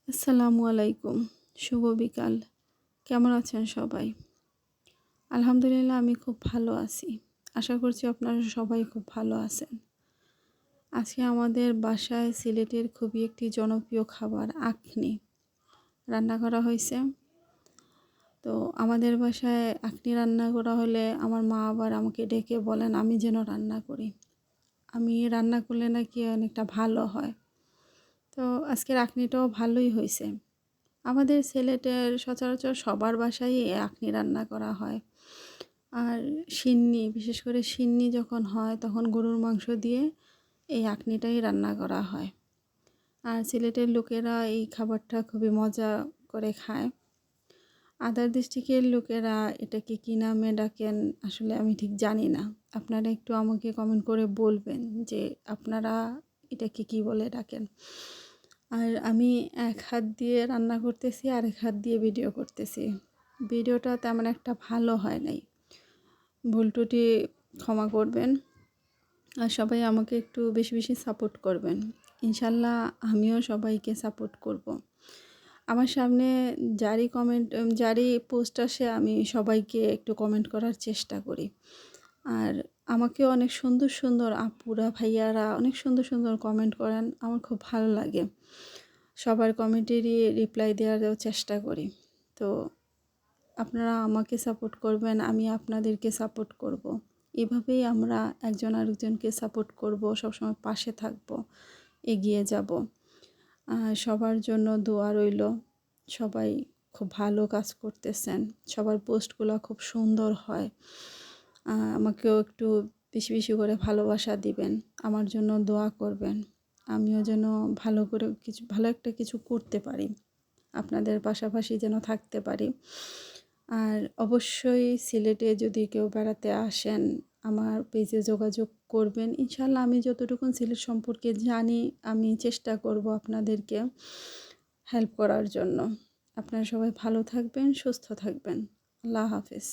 আসসালামু আলাইকুম। শুভ বিকাল। কেমন আছেন সবাই? আলহামদুলিল্লাহ আমি খুব ভালো আছি। আশা করছি আপনারা সবাই খুব ভালো আছেন। আজকে আমাদের বাসায় সিলেটের খুবই একটি জনপ্রিয় খাবার আখনি রান্না করা হয়েছে। তো আমাদের বাসায় আখনি রান্না করা হলে আমার মা আবার আমাকে ডেকে বলেন আমি যেন রান্না করি। আমি রান্না করলে নাকি অনেকটা ভালো হয়। তো আজকের আখনিটাও ভালোই হয়েছে। আমাদের সিলেটের সচরাচর সবার বাসায় এই আখনি রান্না করা হয়। আর সিন্নি, বিশেষ করে সিন্নি যখন হয় তখন গরুর মাংস দিয়ে এই আখনিটাই রান্না করা হয়। আর সিলেটের লোকেরা এই খাবারটা খুবই মজা করে খায়। আদার ডিস্ট্রিক্টের লোকেরা এটাকে কী নামে ডাকেন আসলে আমি ঠিক জানি না। আপনারা একটু আমাকে কমেন্ট করে বলবেন যে আপনারা এটাকে কী বলে ডাকেন। আর আমি এক হাত দিয়ে রান্না করতেছি আর এক হাত দিয়ে ভিডিও করতেছি। ভিডিওটা তেমন একটা ভালো হয় নাই। ভুল ত্রুটি ক্ষমা করবেন। আর সবাই আমাকে একটু বেশি বেশি সাপোর্ট করবেন। ইনশাল্লাহ আমিও সবাইকে সাপোর্ট করব। আমার সামনে যারই পোস্ট আসে আমি সবাইকে একটু কমেন্ট করার চেষ্টা করি। আর আমাকেও অনেক সুন্দর সুন্দর আপুরা ভাইয়ারা অনেক সুন্দর সুন্দর কমেন্ট করেন, আমার খুব ভালো লাগে। সবার কমেন্টেরই রিপ্লাই দেওয়ারও চেষ্টা করি। তো আপনারা আমাকে সাপোর্ট করবেন, আমি আপনাদেরকে সাপোর্ট করব। এভাবেই আমরা একজন আরেকজনকে সাপোর্ট করব, সবসময় পাশে থাকব, এগিয়ে যাব। সবার জন্য দোয়া রইল। সবাই খুব ভালো কাজ করতেছেন, সবার পোস্টগুলো খুব সুন্দর হয়। আমাকেও একটু বেশি বেশি করে ভালোবাসা দিবেন, আমার জন্য দোয়া করবেন। আমিও যেন ভালো একটা কিছু করতে পারি, আপনাদের পাশাপাশি যেন থাকতে পারি। আর অবশ্যই সিলেটে যদি কেউ বেড়াতে আসেন আমার পেজে যোগাযোগ করবেন। ইনশাল্লাহ আমি যতটুকু সিলেট সম্পর্কে জানি আমি চেষ্টা করব আপনাদেরকে হেল্প করার জন্য। আপনারা সবাই ভালো থাকবেন, সুস্থ থাকবেন। আল্লাহ হাফেজ।